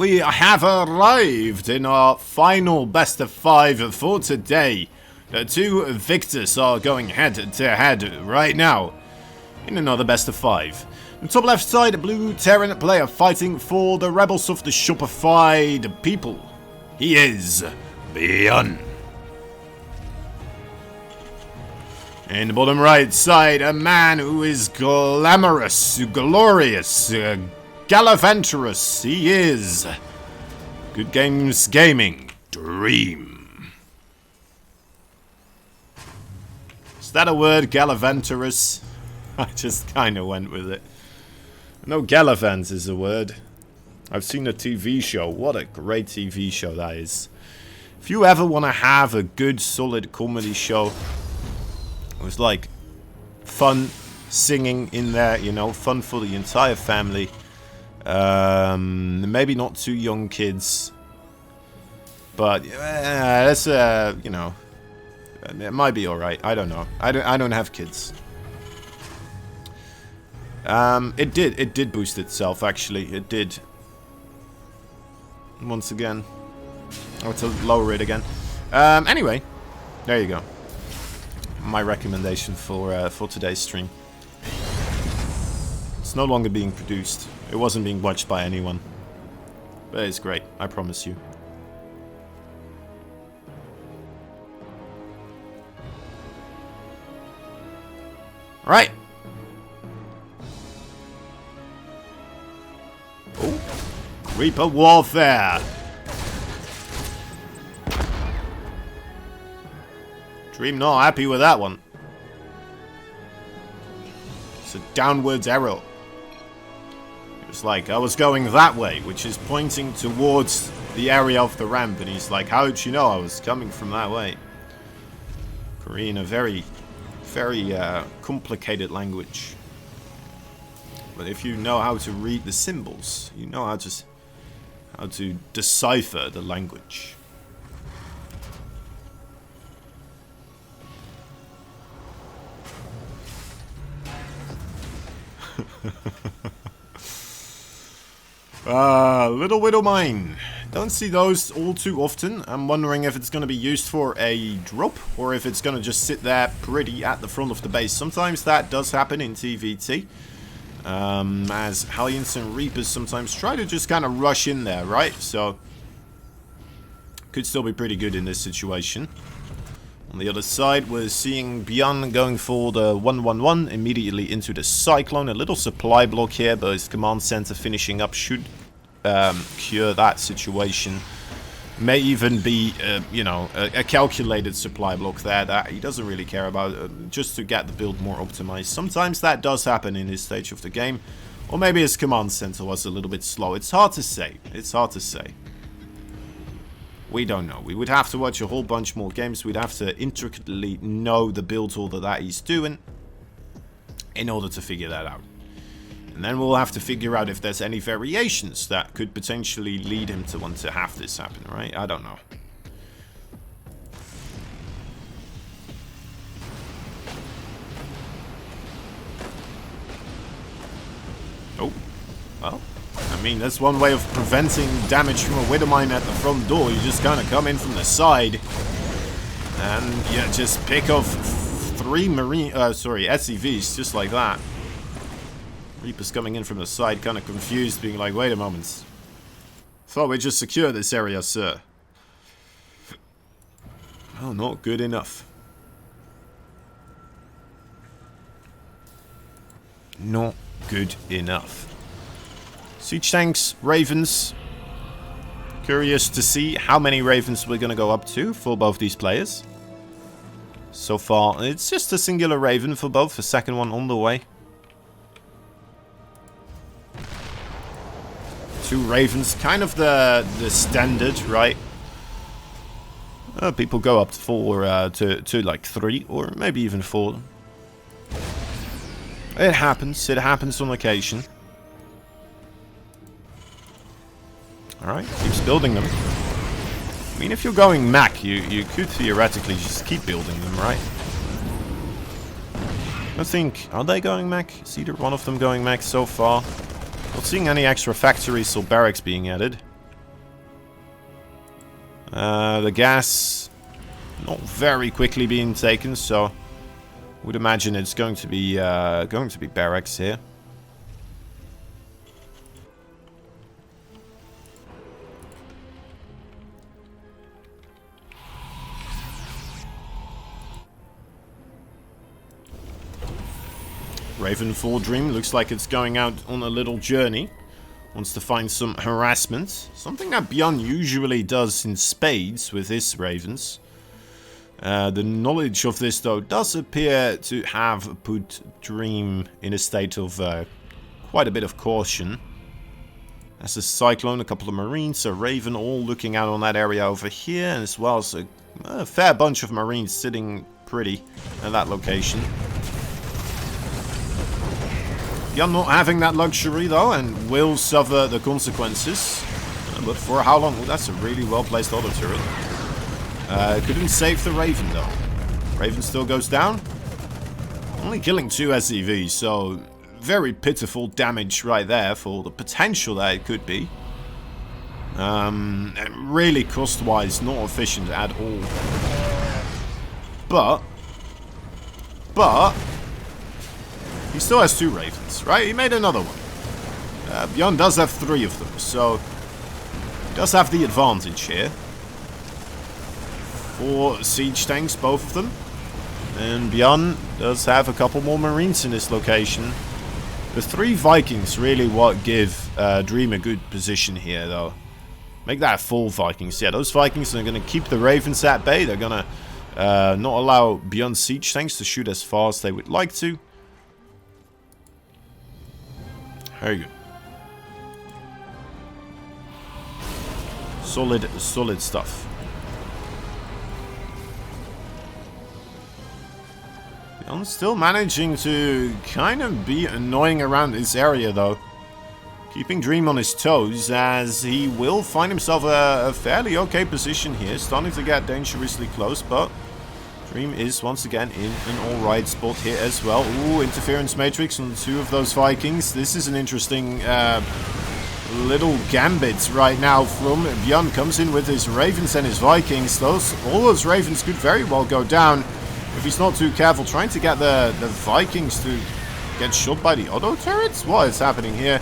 we have arrived in our final best of 5 for today. The two victors are going head to head right now in another best of 5. On the top left side, a blue Terran player fighting for the rebels of the Shopified people. He is Byun. In the bottom right side, a man who is glamorous, glorious, gallivanterous. He is Good Games Gaming Dream. Is that a word, gallivanterous? I just kind of went with it. No, gallivant is a word. I've seen a TV show. What a great TV show that is. If you ever want to have a good, solid comedy show, it was like fun singing in there, you know, fun for the entire family. Maybe not too young kids, but that's you know, it might be all right. I don't know. I don't have kids. It did boost itself, actually. It did. Once again. I have to lower it again. Anyway, there you go. My recommendation for today's stream. It's no longer being produced. It wasn't being watched by anyone. But it's great, I promise you. Alright. Oh. Reaper Warfare. Dream not happy with that one. It's a downwards arrow. It's like, I was going that way, which is pointing towards the area of the ramp, and he's like, how did you know I was coming from that way? Korean, a very, very complicated language. But if you know how to read the symbols, you know how to decipher the language. Little Widow Mine. Don't see those all too often. I'm wondering if it's going to be used for a drop, or if it's going to just sit there pretty at the front of the base. Sometimes that does happen in TVT. As Hellions and Reapers sometimes try to just kind of rush in there, right? So, could still be pretty good in this situation. On the other side, we're seeing Byun going for the 1-1-1 immediately into the Cyclone. A little supply block here, but his command center finishing up should cure that situation. May even be, you know, a calculated supply block there that he doesn't really care about, just to get the build more optimized. Sometimes that does happen in this stage of the game, or maybe his command center was a little bit slow. It's hard to say. It's hard to say. We don't know. We would have to watch a whole bunch more games. We'd have to intricately know the build order that he's doing in order to figure that out. And then we'll have to figure out if there's any variations that could potentially lead him to want to have this happen, right? I don't know. Oh, well. I mean, that's one way of preventing damage from a Widow Mine at the front door. You just kind of come in from the side and yeah, just pick off 3 SCVs just like that. Reaper's coming in from the side, kind of confused, being like, wait a moment. Thought we just secured this area, sir. Oh, not good enough. Not good enough. Siege tanks, Ravens. Curious to see how many Ravens we're going to go up to for both these players. So far, it's just a singular Raven for both. The second one on the way. 2 Ravens, kind of the standard, right? People go up to like 3 or maybe even 4. It happens. It happens on occasion. Alright, keeps building them. I mean, if you're going mech, you could theoretically just keep building them, right? I think, are they going mech? Is either one of them going mech so far? Not seeing any extra factories or barracks being added. The gas not very quickly being taken, so would imagine it's going to be barracks here. Raven Full Dream looks like it's going out on a little journey. Wants to find some harassment. Something that Byun usually does in spades with his ravens. The knowledge of this, though, does appear to have put Dream in a state of quite a bit of caution. As a Cyclone, a couple of Marines, a Raven, all looking out on that area over here, as well as a fair bunch of Marines sitting pretty at that location. Byun not having that luxury, though, and will suffer the consequences. But for how long? Well, that's a really well-placed auto turret. Couldn't save the Raven, though. Raven still goes down. Only killing 2 SCVs, so very pitiful damage right there for the potential that it could be. And really cost-wise, not efficient at all. But he still has 2 Ravens, right? He made another one. Byun does have 3 of them, so he does have the advantage here. 4 siege tanks, both of them. And Byun does have a couple more Marines in this location. The 3 Vikings really what give Dream a good position here, though. Make that full Vikings. Yeah, those Vikings are going to keep the Ravens at bay. They're going to not allow Byun's siege tanks to shoot as far as they would like to. Very good. Solid stuff. I'm still managing to kind of be annoying around this area, though. Keeping Dream on his toes, as he will find himself a fairly okay position here. Starting to get dangerously close, but Dream is once again in an alright spot here as well. Ooh, interference matrix on 2 of those Vikings. This is an interesting little gambit right now from Byun. Comes in with his Ravens and his Vikings. All those Ravens could very well go down if he's not too careful. Trying to get the Vikings to get shot by the auto turrets? What is happening here?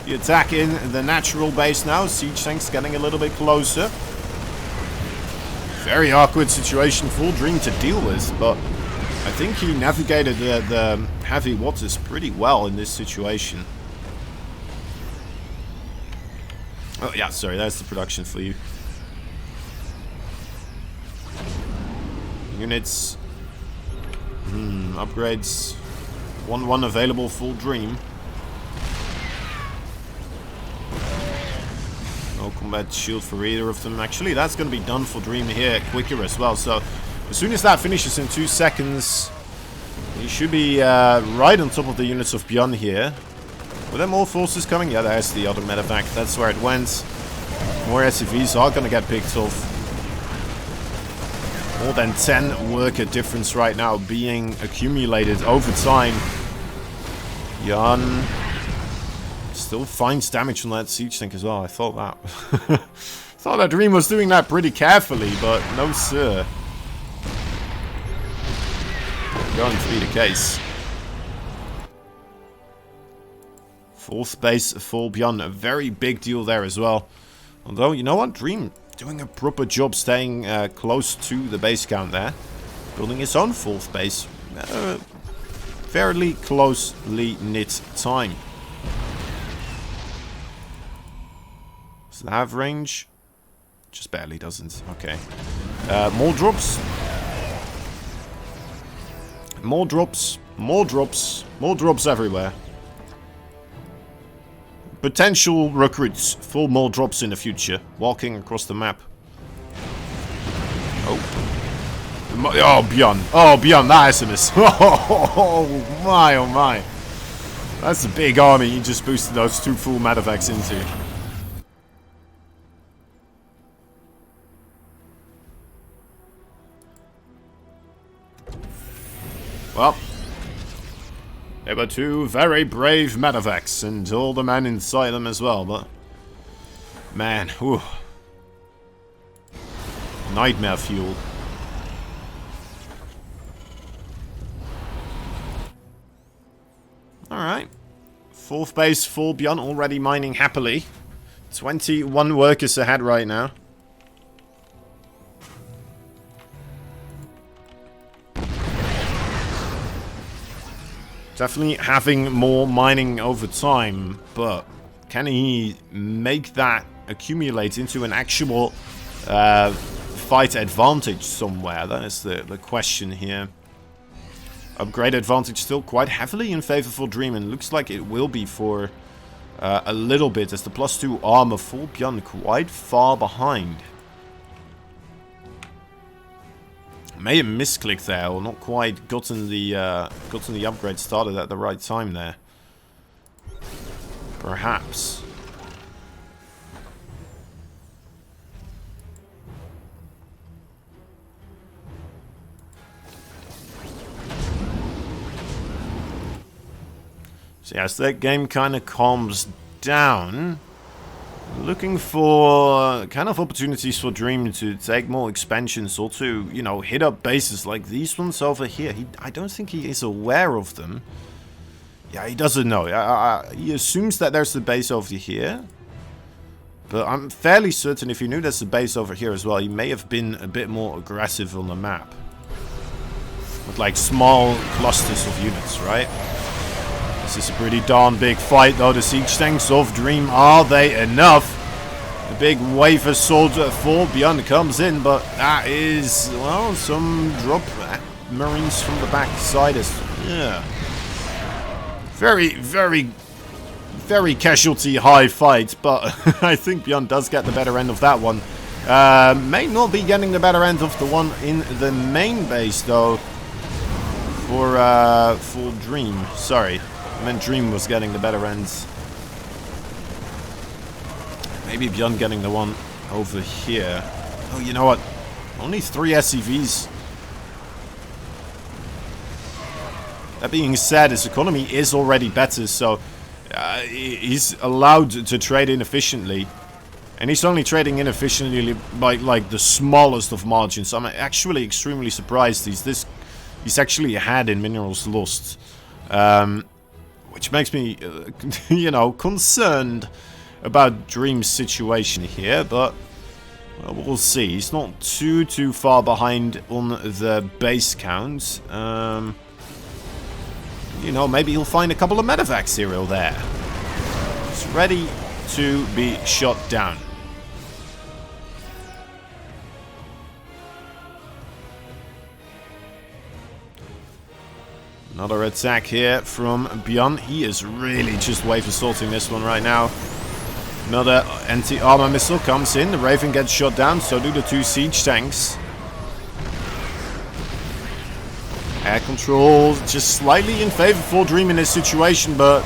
The attack in the natural base now. Siege tanks getting a little bit closer. Very awkward situation for Dream to deal with, but I think he navigated the heavy waters pretty well in this situation. Oh yeah, sorry, that's the production for you. Units. Upgrades. 1-1 available for Dream. No combat shield for either of them. Actually, that's going to be done for Dream here quicker as well. So, as soon as that finishes in 2 seconds, he should be right on top of the units of Byun here. Were there more forces coming? Yeah, there's the other medevac. That's where it went. More SCVs are going to get picked off. More than 10 worker difference right now being accumulated over time. Byun still finds damage on that siege tank as well. I thought that Dream was doing that pretty carefully, but no sir. Going to be the case. 4th base for Byun, a very big deal there as well. Although, you know what? Dream doing a proper job staying close to the base count there. Building his own 4th base. Fairly closely knit time. Does it have range? Just barely doesn't. Okay. More drops. More drops. More drops. More drops everywhere. Potential recruits for more drops in the future. Walking across the map. Oh. Oh, Byun. Oh, Byun, that is a miss. Oh my, oh my. That's a big army he just boosted those 2 full medevacs into. Well, they were 2 very brave medevacs, and all the men inside them as well, but man, whew. nightmare fuel. Alright. 4th base full. Byun already mining happily. 21 workers ahead right now. Definitely having more mining over time, but can he make that accumulate into an actual fight advantage somewhere? That is the question here. Upgrade advantage still quite heavily in favor for Dream, and looks like it will be for a little bit, as the +2 armor for Byun quite far behind. May have misclicked there, or not quite gotten the upgrade started at the right time there. Perhaps. So as that game kind of calms down, looking for kind of opportunities for Dream to take more expansions, or to, you know, hit up bases like these ones over here. I don't think he is aware of them. Yeah, he doesn't know. He assumes that there's a base over here. But I'm fairly certain if he knew there's a base over here as well, he may have been a bit more aggressive on the map. With like small clusters of units, right? This is a pretty darn big fight though. The siege tanks of Dream, are they enough? The big wave assault for Byun comes in, but that is, well, some drop marines from the back side as, yeah. Very, very, very casualty high fight, but I think Byun does get the better end of that one. May not be getting the better end of the one in the main base though. For Dream, sorry. I meant Dream was getting the better ends. Maybe Byun getting the one over here. Oh, you know what? Only 3 SCVs. That being said, his economy is already better, so he's allowed to trade inefficiently. And he's only trading inefficiently by like the smallest of margins. I'm actually extremely surprised he's actually ahead in minerals lost. Which makes me, you know, concerned about Dream's situation here, but well, we'll see. He's not too far behind on the base count. You know, maybe he'll find a couple of medevacs here or there. It's ready to be shot down. Another attack here from Byun. He is really just wave assaulting this one right now. Another anti-armor missile comes in. The Raven gets shot down, so do the 2 siege tanks. Air control just slightly in favor for Dream in this situation, but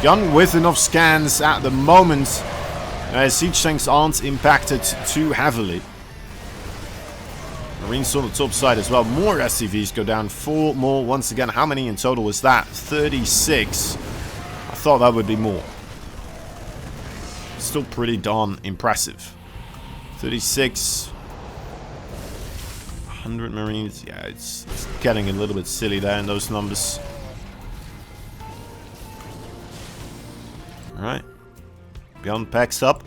Byun with enough scans at the moment. Siege tanks aren't impacted too heavily. Marines on the top side as well. More SCVs go down. 4 more once again. How many in total was that? 36. I thought that would be more. Still pretty darn impressive. 36. 100 Marines. Yeah, it's getting a little bit silly there in those numbers. Alright. Byun packs up.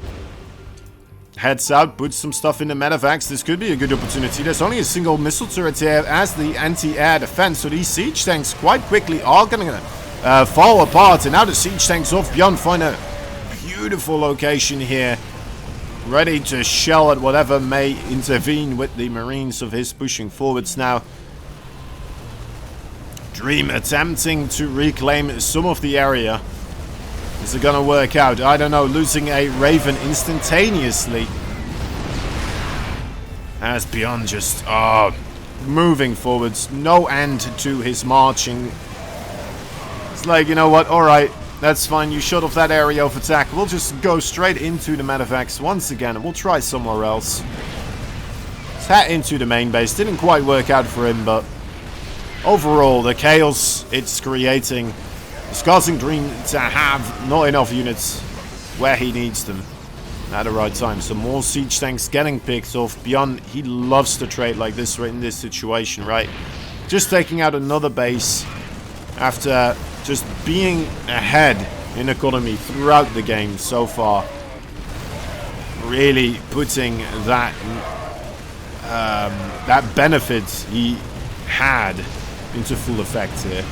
Heads out, puts some stuff in the medevacs. This could be a good opportunity. There's only a single missile turret here as the anti-air defense, so these siege tanks quite quickly are going to fall apart. And now the siege tanks of Byun find a beautiful location here, ready to shell at whatever may intervene with the Marines of his pushing forwards now. Dream attempting to reclaim some of the area. Is it gonna work out? I don't know. Losing a Raven instantaneously. As Byun just moving forwards. No end to his marching. It's like, you know what? Alright, that's fine. You shut off that area of attack. We'll just go straight into the medevacs once again, and we'll try somewhere else. Let's head into the main base. Didn't quite work out for him, but overall, the chaos it's creating is causing Dream to have not enough units where he needs them. at the right time. So more siege tanks getting picked off. Byun, he loves to trade like this right in this situation, right? Just taking out another base after just being ahead in economy throughout the game so far. Really putting that that benefit he had into full effect here.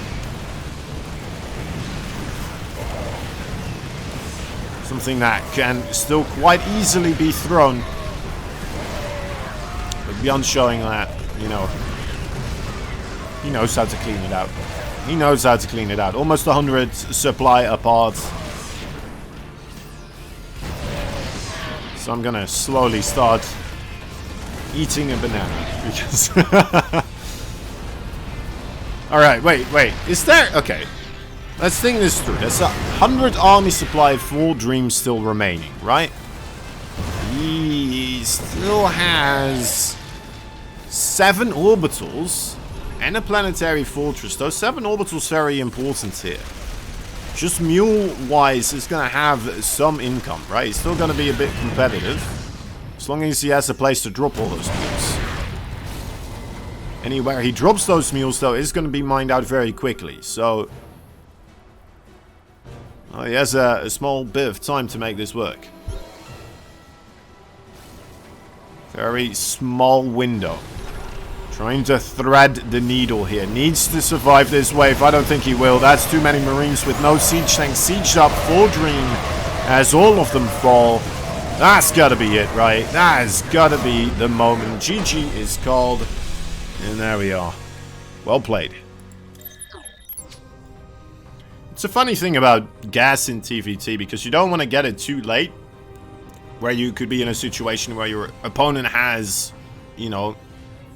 Something that can still quite easily be thrown. But Byun showing that, you know, he knows how to clean it out. He knows how to clean it out. Almost 100 supply apart. So I'm gonna slowly start eating a banana. Because alright, wait. Is there... Okay. Let's think this through. There's 100 army supply full dreams still remaining, right? He still has 7 orbitals and a planetary fortress. Those 7 orbitals very important here. Just mule-wise, is going to have some income, right? He's still going to be a bit competitive. As long as he has a place to drop all those mules. Anywhere he drops those mules, though, is going to be mined out very quickly. So... oh, he has a small bit of time to make this work. Very small window. Trying to thread the needle here. Needs to survive this wave. I don't think he will. That's too many Marines with no siege tanks. Sieged up for Dream as all of them fall. That's gotta be it, right? That has gotta be the moment. GG is called. And there we are. Well played. It's a funny thing about gas in TVT, because you don't want to get it too late, where you could be in a situation where your opponent has, you know,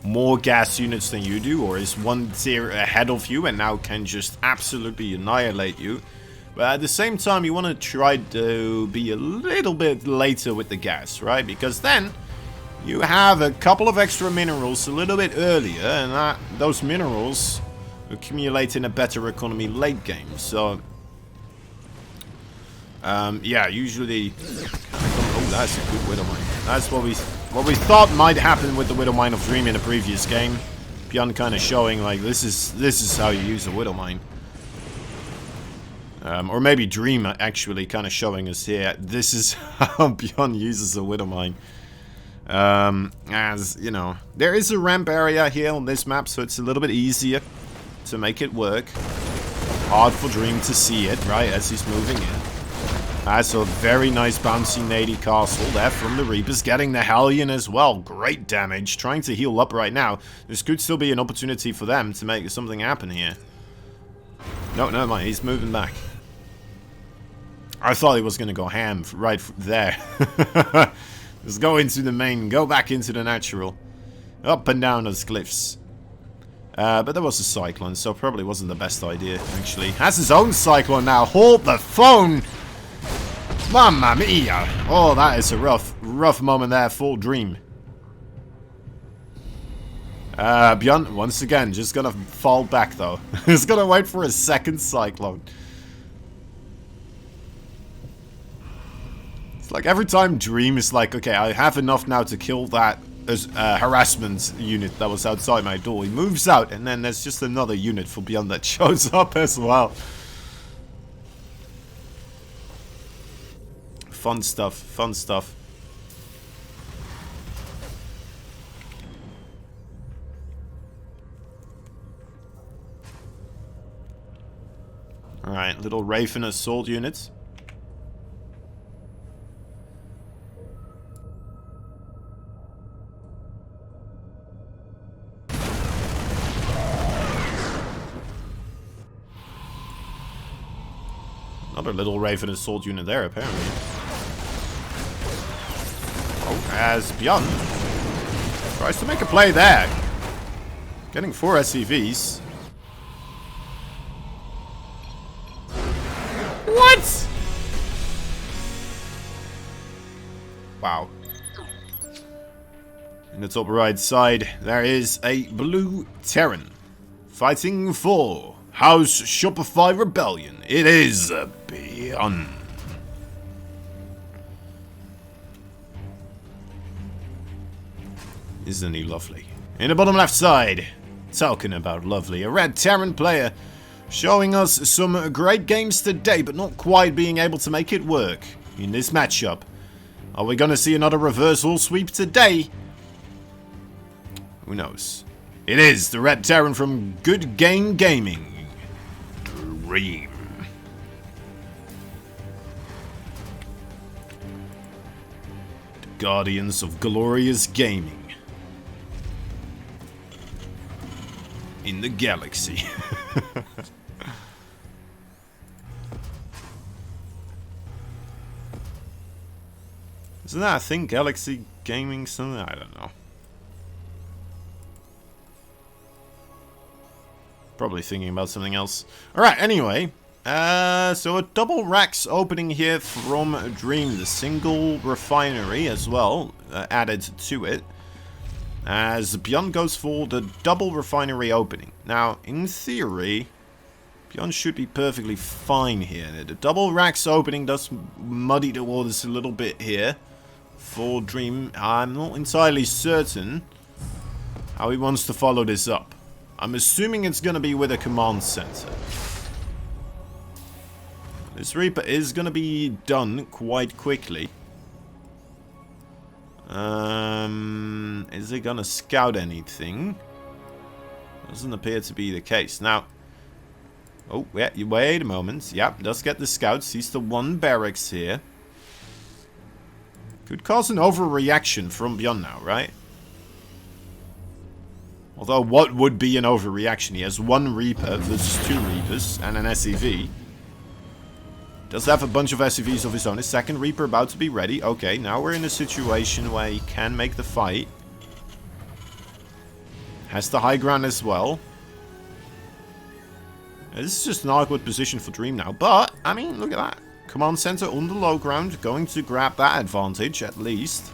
more gas units than you do, or is one tier ahead of you and now can just absolutely annihilate you. But at the same time, you want to try to be a little bit later with the gas, right? Because then you have a couple of extra minerals a little bit earlier, and those minerals accumulate in a better economy late game. So yeah, usually oh, that's a good Widow Mine. That's what we thought might happen with the Widow Mine of Dream in the previous game. Byun kind of showing like this is how you use a Widow Mine. Or maybe Dream actually kind of showing us here this is how Byun uses a Widow Mine. As you know, there is a ramp area here on this map, so it's a little bit easier to make it work. Hard for Dream to see it, right, as he's moving in. That's a very nice bouncy nady castle there from the Reapers, getting the Hellion as well. Great damage, trying to heal up right now. This could still be an opportunity for them to make something happen here. No, never mind, he's moving back. I thought he was going to go ham right there. Just go into the main, go back into the natural. Up and down those cliffs. But there was a cyclone, so probably wasn't the best idea, actually. Has his own cyclone now. Hold the phone! Mamma mia! Oh, that is a rough moment there for Dream. Byun, once again, just gonna fall back, though. He's gonna wait for a second cyclone. It's like every time Dream is like, okay, I have enough now to kill that harassment unit that was outside my door. He moves out, and then there's just another unit for Byun that shows up as well. Fun stuff, fun stuff. Alright, little Raven assault units. Another little Raven assault unit there, apparently. Oh, as Byun tries to make a play there. Getting 4 SCVs. What? Wow. In the top right side, there is a blue Terran fighting for House Shopify Rebellion. It is Byun. Isn't he lovely? In the bottom left side, talking about lovely, a Red Terran player showing us some great games today, but not quite being able to make it work in this matchup. Are we going to see another reversal sweep today? Who knows? It is the Red Terran from Good Game Gaming. Dream. The Guardians of Glorious Gaming. In the galaxy. Isn't that a thing? Galaxy Gaming something? I don't know. Probably thinking about something else. Alright, anyway. So a double racks opening here from Dream. The single refinery as well added to it. As Byun goes for the double refinery opening. Now, in theory, Byun should be perfectly fine here. The double racks opening does muddy the waters a little bit here for Dream. I'm not entirely certain how he wants to follow this up. I'm assuming it's going to be with a command center. This Reaper is going to be done quite quickly. Is it going to scout anything? Doesn't appear to be the case. Now, oh, yeah, wait a moment. Yep, does get the scouts. Sees the one barracks here. Could cause an overreaction from Byun now, right? Although, what would be an overreaction? He has one Reaper versus two Reapers and an SCV. Does have a bunch of SCVs of his own. His second Reaper about to be ready. Okay, now we're in a situation where he can make the fight. Has the high ground as well. This is just an awkward position for Dream now. But, I mean, look at that. Command center on the low ground. Going to grab that advantage, at least.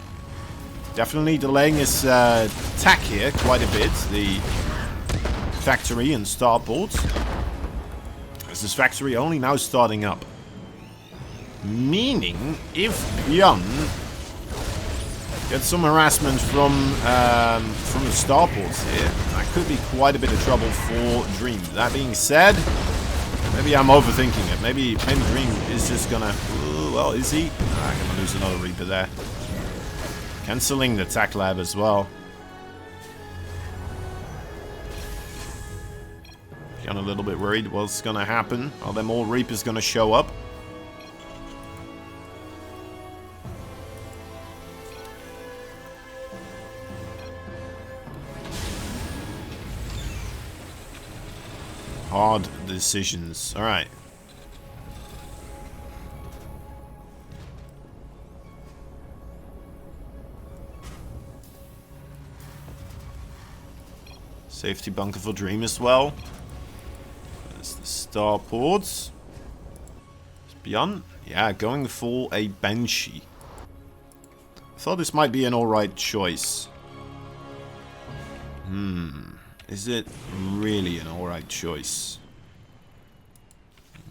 Definitely delaying his attack here quite a bit. The factory and starport. As this factory only now starting up. Meaning, if Byun gets some harassment from the starports here, that could be quite a bit of trouble for Dream. That being said, maybe I'm overthinking it. Maybe Dream is just gonna... well, is he? I'm gonna lose another Reaper there. Cancelling the attack lab as well. Byun a little bit worried what's gonna happen. Are there more Reapers gonna show up? Hard decisions. Alright. Safety bunker for Dream as well. There's the starports. Byun? Yeah, going for a Banshee. I thought this might be an alright choice. Is it really an alright choice?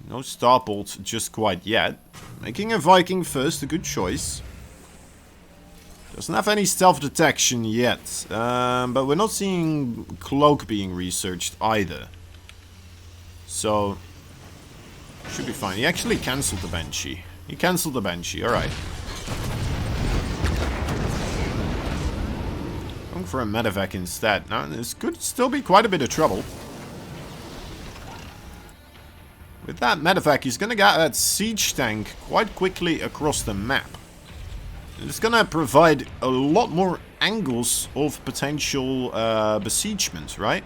No starport just quite yet. Making a Viking first, a good choice. Doesn't have any stealth detection yet. But we're not seeing Cloak being researched either. So, should be fine. He actually cancelled the Banshee. He cancelled the Banshee, alright. Going for a medevac instead. Now, this could still be quite a bit of trouble. With that medevac, he's going to get that siege tank quite quickly across the map. It's going to provide a lot more angles of potential besiegement, right?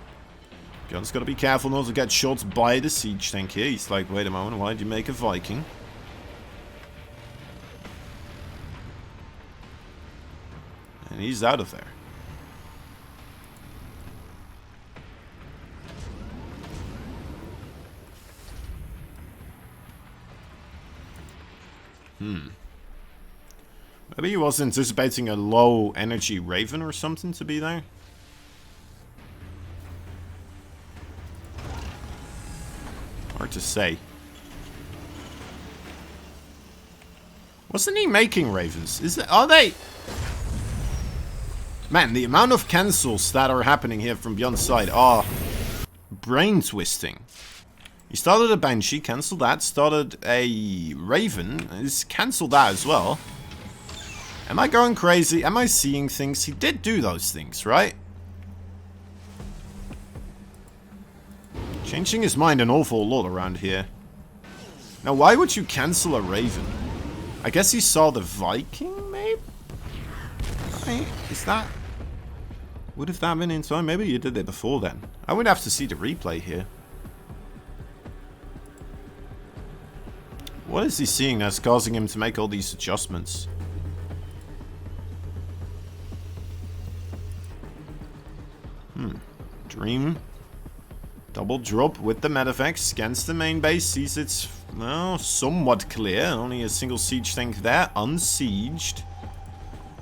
Byun's got to be careful not to get shot by the siege tank here. He's like, wait a moment, why did you make a Viking? And he's out of there. Maybe he was anticipating a low energy Raven or something to be there. Hard to say. Wasn't he making Ravens? Are they? Man, the amount of cancels that are happening here from Byun's side are brain twisting. He started a Banshee, cancelled that. Started a Raven, he's cancelled that as well. Am I going crazy? Am I seeing things? He did do those things, right? Changing his mind an awful lot around here. Now, why would you cancel a Raven? I guess he saw the Viking, maybe? Right? Is that... Would have that been in time? Maybe you did it before then. I would have to see the replay here. What is he seeing that's causing him to make all these adjustments? Dream. Double drop with the Medivac. Scans the main base. Sees it's, well, somewhat clear. Only a single siege tank there. Unsieged.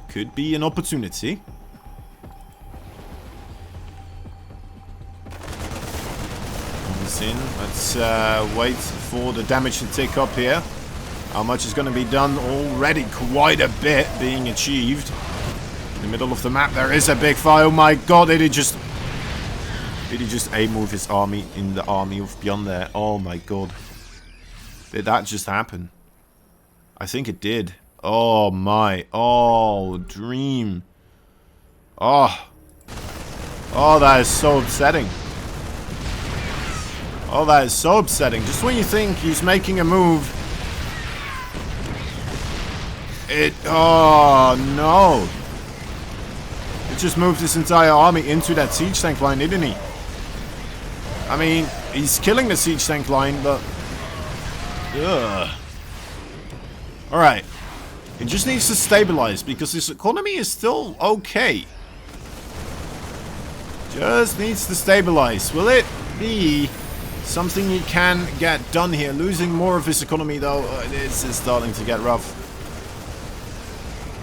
Could be an opportunity. Comes in. Let's wait for the damage to tick up here. How much is going to be done? Already quite a bit being achieved. In the middle of the map there is a big fire. Oh my god, did he just A-move his army in the army of Byun there? Oh my god. Did that just happen? I think it did. Oh my. Oh, Dream. Oh. Oh, that is so upsetting. Oh, that is so upsetting. Just when you think he's making a move. Oh no. It just moved his entire army into that siege tank line, didn't he? I mean, he's killing the siege tank line, but... Ugh. Alright. It just needs to stabilize, because his economy is still okay. Just needs to stabilize. Will it be something he can get done here? Losing more of his economy, though, this is starting to get rough.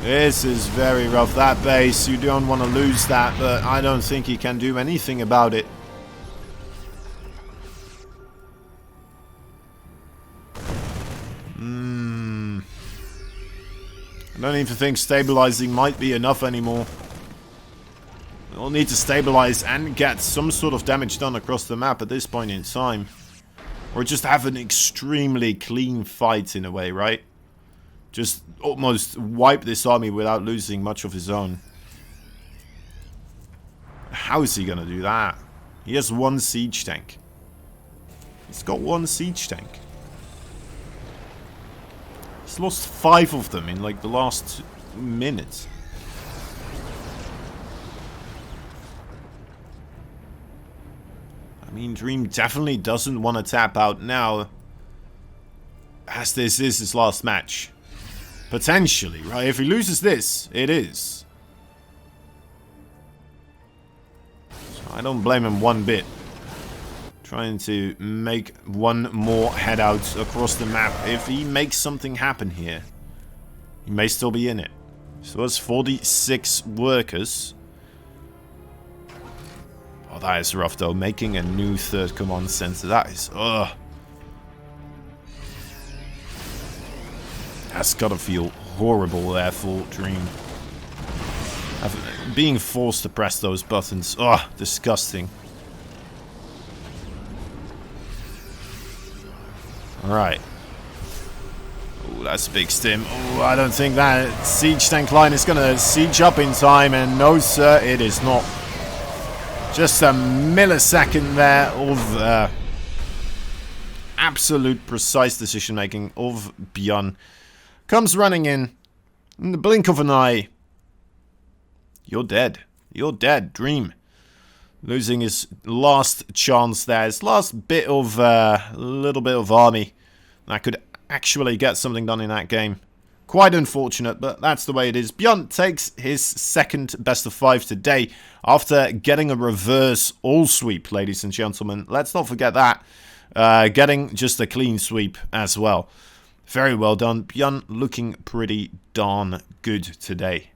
This is very rough. That base, you don't want to lose that, but I don't think he can do anything about it. I don't even think stabilizing might be enough anymore. We'll need to stabilize and get some sort of damage done across the map at this point in time. Or just have an extremely clean fight in a way, right? Just almost wipe this army without losing much of his own. How is he gonna do that? He has one siege tank. He's got one siege tank. He's lost 5 of them in like the last minute. I mean, Dream definitely doesn't want to tap out now, as this is his last match. Potentially, right? If he loses this, it is. So I don't blame him one bit. Trying to make one more head out across the map. If he makes something happen here, he may still be in it. So that's 46 workers. Oh, that is rough though. Making a new third command center. That is... ugh. That's gotta feel horrible there for Dream. Being forced to press those buttons. Ugh, disgusting. Alright. Oh, that's a big stim. Oh, I don't think that siege tank line is gonna siege up in time, and no sir, it is not. Just a millisecond there of absolute precise decision making of Byun. Comes running in the blink of an eye. You're dead. You're dead, Dream. Losing his last chance there. His last bit of, little bit of army that could actually get something done in that game. Quite unfortunate, but that's the way it is. Byun takes his second best of 5 today after getting a reverse all sweep, ladies and gentlemen. Let's not forget that. Getting just a clean sweep as well. Very well done. Byun looking pretty darn good today.